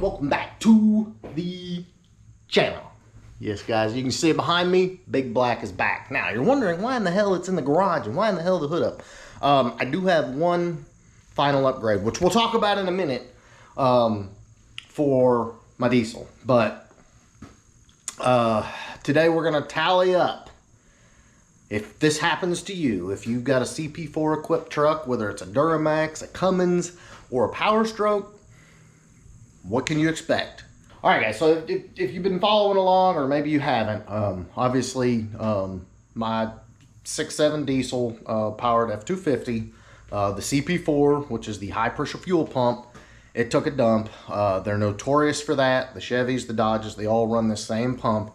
welcome back to the channel. Yes guys, you can see it behind me, Big Black is back. Now you're wondering why in the hell it's in the garage and why in the hell the hood up. I do have one final upgrade, which we'll talk about in a minute, for my diesel. But today we're gonna tally up. If this happens to you, if you've got a CP4 equipped truck, whether it's a Duramax, a Cummins, or a Power Stroke, what can you expect? All right, guys, so if you've been following along, or maybe you haven't, obviously my 6.7 diesel powered F250, the CP4, which is the high pressure fuel pump, it took a dump. They're notorious for that. The Chevys, the Dodges, they all run the same pump.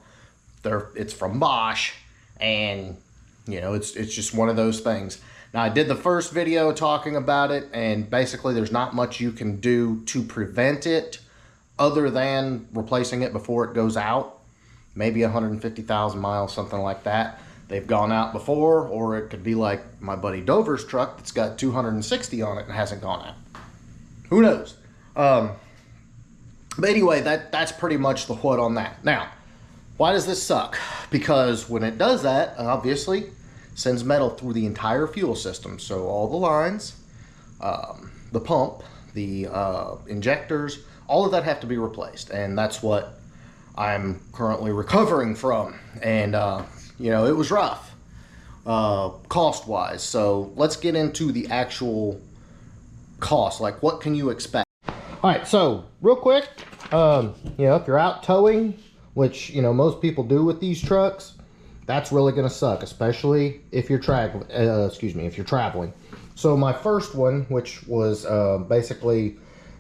It's from Bosch, and you know, it's just one of those things. Now, I did the first video talking about it, and basically there's not much you can do to prevent it other than replacing it before it goes out. Maybe 150,000 miles, something like that. They've gone out before, or it could be like my buddy Dover's truck that's got 260 on it and hasn't gone out. Who knows? But anyway, that's pretty much the what on that. Now, why does this suck? Because when it does that, obviously, sends metal through the entire fuel system. So all the lines, the pump, the injectors, all of that have to be replaced. And that's what I'm currently recovering from. And, you know, it was rough, cost-wise. So let's get into the actual cost. Like, what can you expect? All right, so real quick, you know, if you're out towing, which, you know, most people do with these trucks, that's really going to suck, especially if you're if you're traveling. So my first one, which was basically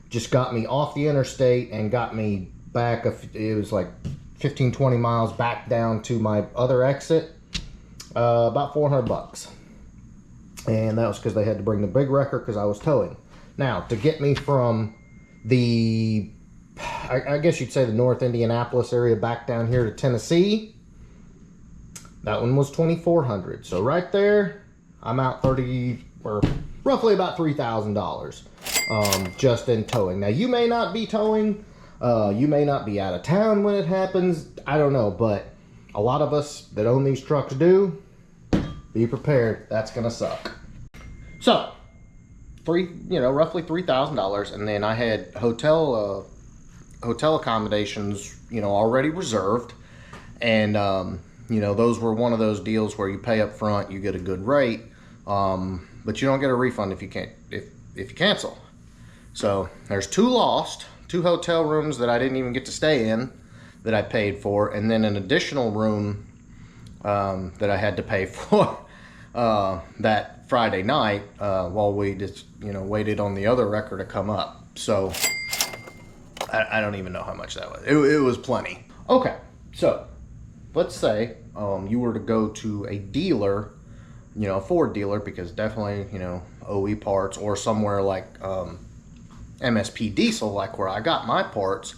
just got me off the interstate and got me back, it was like 15-20 miles back down to my other exit, about 400 bucks. And that was because they had to bring the big wrecker because I was towing. Now, to get me from the, I guess you'd say the North Indianapolis area back down here to Tennessee, that one was $2,400. So right there, I'm out roughly about $3,000 just in towing. Now, you may not be towing, you may not be out of town when it happens, I don't know, but a lot of us that own these trucks do. Be prepared, that's gonna suck. So, roughly $3,000, and then I had hotel accommodations, you know, already reserved, and you know, those were one of those deals where you pay up front, you get a good rate, but you don't get a refund if you cancel. So there's two hotel rooms that I didn't even get to stay in that I paid for, and then an additional room that I had to pay for that Friday night while we just, you know, waited on the other wrecker to come up. So I don't even know how much that was. It was plenty. Okay, so let's say you were to go to a dealer, you know, a Ford dealer, because definitely, you know, OE parts, or somewhere like MSP Diesel, like where I got my parts,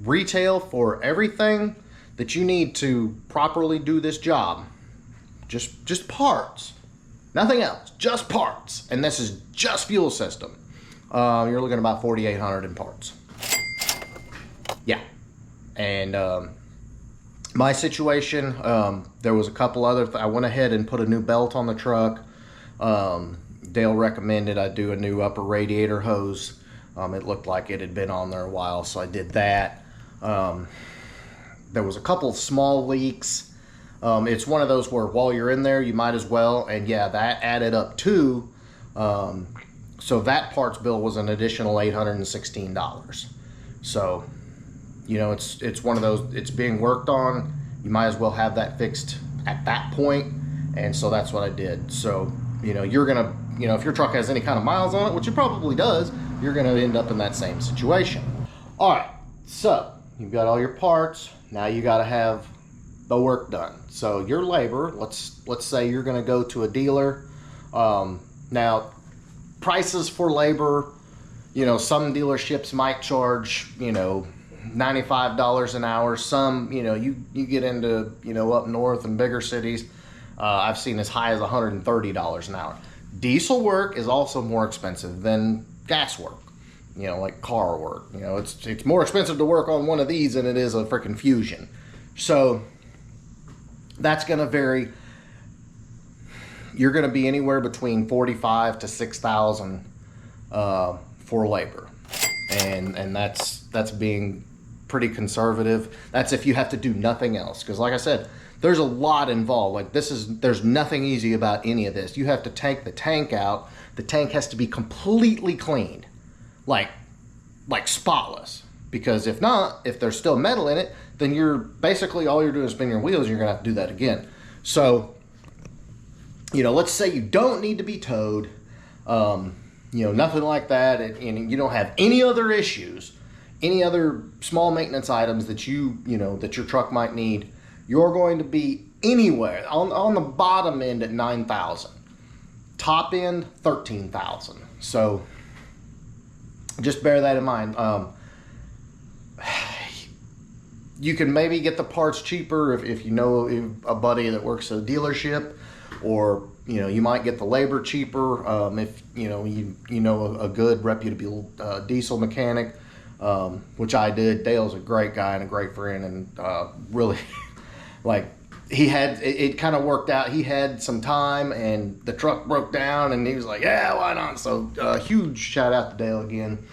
retail for everything that you need to properly do this job, just parts, nothing else, just parts, and this is just fuel system. You're looking at about $4,800 in parts. Yeah, and my situation, there was a couple other, I went ahead and put a new belt on the truck. Dale recommended I do a new upper radiator hose. It looked like it had been on there a while, so I did that. There was a couple of small leaks. It's one of those where while you're in there, you might as well, and yeah, that added up too. So that parts bill was an additional $816. So, you know, it's one of those, it's being worked on. You might as well have that fixed at that point. And so that's what I did. So, you know, you're going to, you know, if your truck has any kind of miles on it, which it probably does, you're going to end up in that same situation. All right. So you've got all your parts. Now you got to have the work done. So your labor, let's say you're going to go to a dealer. Now prices for labor, you know, some dealerships might charge, you know, $95 an hour. Some, you know, you get into, you know, up north and bigger cities, I've seen as high as $130 an hour. Diesel work is also more expensive than gas work. you know, like car work. You know, it's more expensive to work on one of these than it is a freaking Fusion. So that's going to vary. You're going to be anywhere between 45 to 6,000 for labor, and that's being pretty conservative. That's if you have to do nothing else, because like I said, there's a lot involved. Like there's nothing easy about any of this. You have to take the tank out. The tank has to be completely cleaned, like spotless, because if not, if there's still metal in it, then you're basically, all you're doing is spinning your wheels, and you're gonna have to do that again. So, you know, let's say you don't need to be towed, you know, nothing like that, and you don't have any other issues, any other small maintenance items that that your truck might need. You're going to be anywhere on the bottom end at 9,000, top end 13,000. So just bear that in mind. You can maybe get the parts cheaper if you know a buddy that works at a dealership, or you know, you might get the labor cheaper if you know a good reputable diesel mechanic, which I did. Dale's a great guy and a great friend, and really like he had it kind of worked out. He had some time and the truck broke down, and he was like, yeah, why not? So huge shout out to Dale again.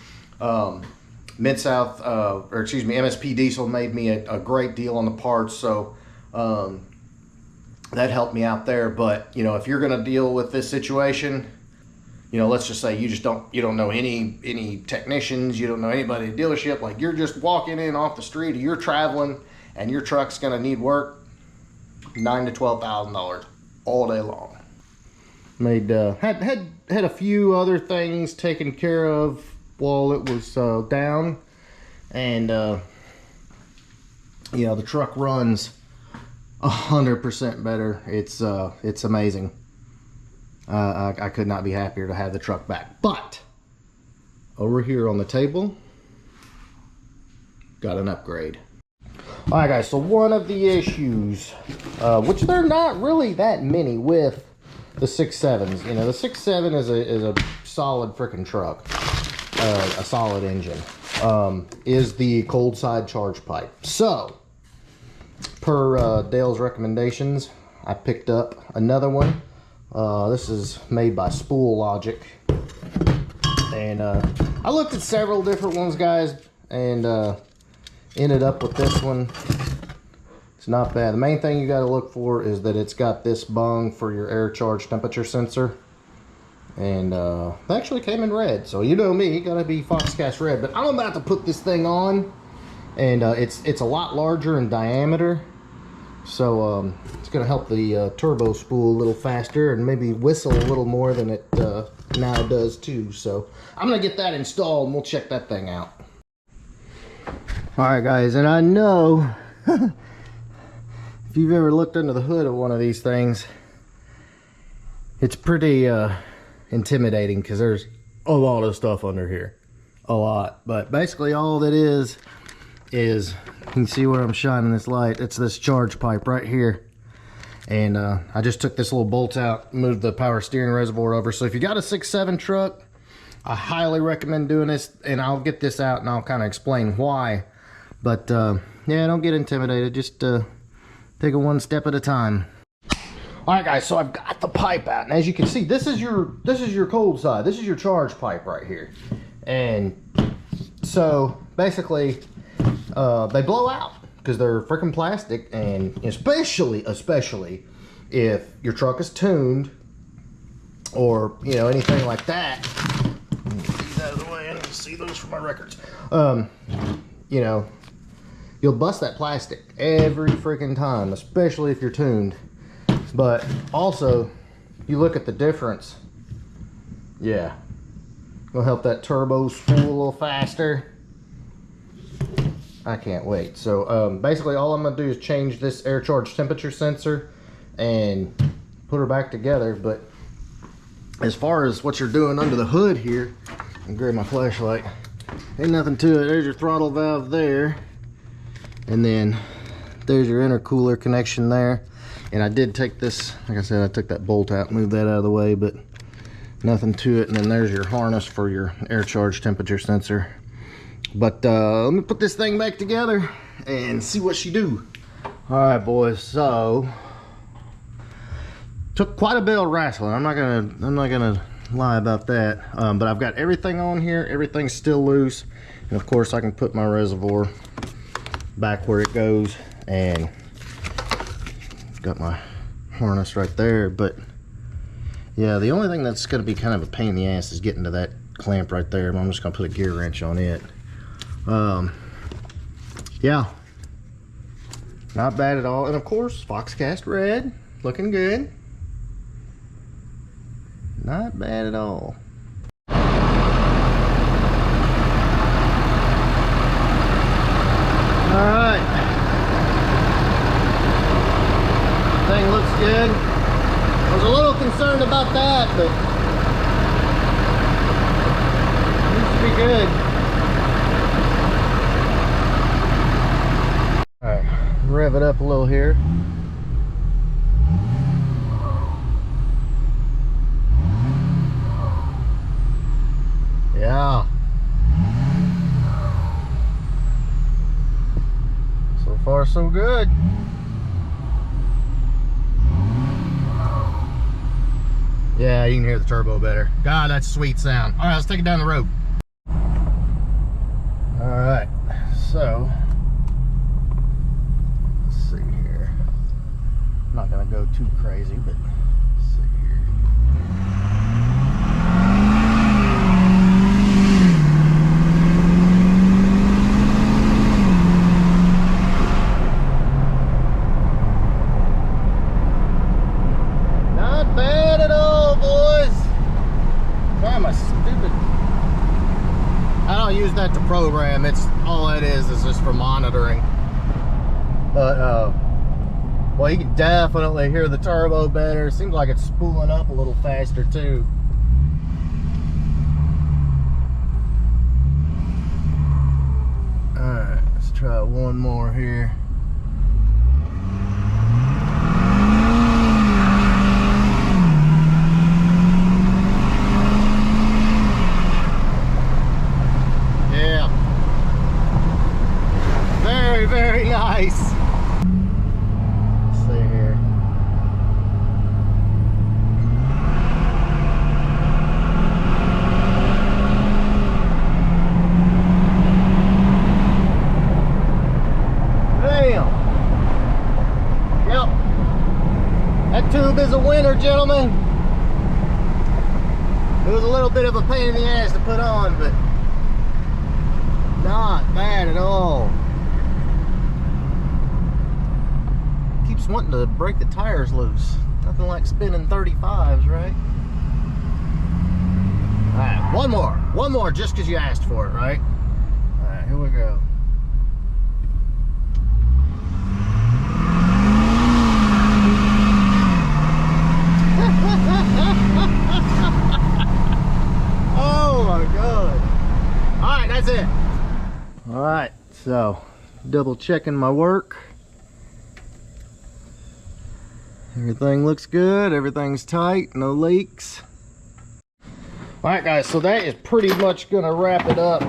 Mid-South, or excuse me, MSP Diesel made me a great deal on the parts, so that helped me out there. But you know, if you're going to deal with this situation, you know, let's just say you don't know any technicians, you don't know anybody at the dealership, like you're just walking in off the street, or you're traveling, and your truck's going to need work, $9,000 to $12,000 all day long. Made had a few other things taken care of while it was down, and you know, the truck runs 100% better. It's amazing. I could not be happier to have the truck back. But over here on the table, got an upgrade. All right, guys. So one of the issues, which they're not really that many with the 6.7s. You know, the 6.7 is a solid freaking truck. A solid engine, is the cold side charge pipe. So per Dale's recommendations, I picked up another one. This is made by Spool Logic, and I looked at several different ones, guys, and ended up with this one. It's not bad. The main thing you got to look for is that it's got this bung for your air charge temperature sensor. And it actually came in red, so you know me, gotta be Foxcast red. But I'm about to put this thing on, and it's a lot larger in diameter, so it's gonna help the turbo spool a little faster and maybe whistle a little more than it now does too. So I'm gonna get that installed, and we'll check that thing out. All right, guys, and I know if you've ever looked under the hood of one of these things, it's pretty intimidating, because there's a lot of stuff under here, a lot. But basically all that is you can see where I'm shining this light. It's this charge pipe right here, and I just took this little bolt out, moved the power steering reservoir over. So if you got a 6.7 truck, I highly recommend doing this, and I'll get this out and I'll kind of explain why. But yeah, don't get intimidated, just take it one step at a time. All right, guys, so I've got the pipe out, and as you can see, this is your cold side. This is your charge pipe right here. And so basically they blow out because they're freaking plastic, and especially if your truck is tuned, or you know, anything like that. Get these out of the way. I need to see those for my records. You know, you'll bust that plastic every freaking time, especially if you're tuned. But also, you look at the difference. Yeah, gonna help that turbo spool a little faster. I can't wait. So basically all I'm gonna do is change this air charge temperature sensor and put her back together. But as far as what you're doing under the hood here, and grab my flashlight, ain't nothing to it. There's your throttle valve there, and then there's your intercooler connection there. And I did take this, like I said, I took that bolt out, moved that out of the way, but Nothing to it. And then there's your harness for your air charge temperature sensor. But let me put this thing back together and see what she do. All right, boys. So took quite a bit of wrestling. I'm not gonna lie about that. But I've got everything on here. Everything's still loose, and of course I can put my reservoir back where it goes, and got my harness right there. But yeah, the only thing that's going to be kind of a pain in the ass is getting to that clamp right there. I'm just going to put a gear wrench on it. Yeah, not bad at all. And of course, Foxcast red, looking good. Not bad at all. All right, thing looks good. I was a little concerned about that, but it seems to be good. All right, rev it up a little here. Yeah. So far, so good. Yeah, you can hear the turbo better. God, that's a sweet sound. All right, let's take it down the road. All right, so let's see here. I'm not gonna go too crazy, but let's see here. Not bad at all, boys. Why am I stupid? I don't use that to program. It's all it is just for monitoring. But well, you can definitely hear the turbo better. It seems like it's spooling up a little faster too. All right, let's try one more here. Very nice. Let's see here. Damn. Yep. That tube is a winner, gentlemen. It was a little bit of a pain in the ass to put on, but not bad at all. Wanting to break the tires loose. Nothing like spinning 35s, right? Alright, one more just because you asked for it, right? Alright, here we go. Oh my god. Alright, that's it. Alright, so double checking my work. Everything looks good, everything's tight, no leaks. Alright guys, so that is pretty much gonna wrap it up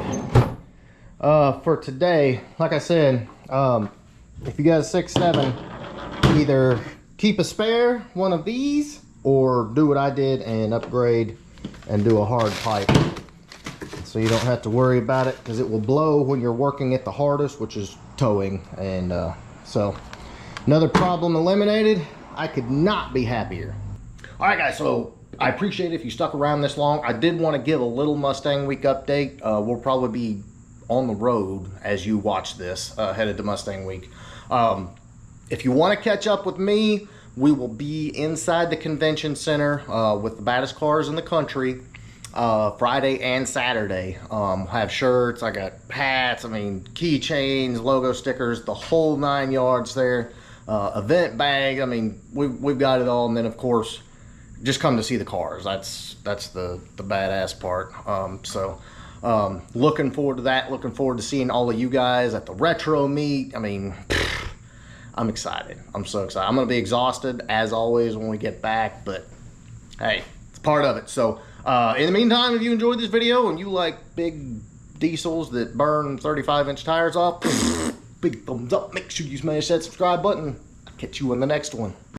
for today. Like I said, if you got a 6.7, either keep a spare one of these or do what I did and upgrade and do a hard pipe. So you don't have to worry about it because it will blow when you're working at the hardest, which is towing. And so another problem eliminated. I could not be happier. All right, guys, so I appreciate it if you stuck around this long. I did want to give a little Mustang Week update. We'll probably be on the road as you watch this, headed to Mustang Week. If you want to catch up with me, we will be inside the convention center with the baddest cars in the country Friday and Saturday. Have shirts, I got hats, I mean, keychains, logo stickers, the whole 9 yards there. Event bag, I mean, we've got it all. And then of course just come to see the cars. That's the badass part. Looking forward to that, looking forward to seeing all of you guys at the retro meet. I mean, I'm excited. I'm so excited. I'm gonna be exhausted as always when we get back, but hey, it's part of it. So In the meantime, if you enjoyed this video and you like big diesels that burn 35-inch tires off, big thumbs up. Make sure you smash that subscribe button. I'll catch you on the next one.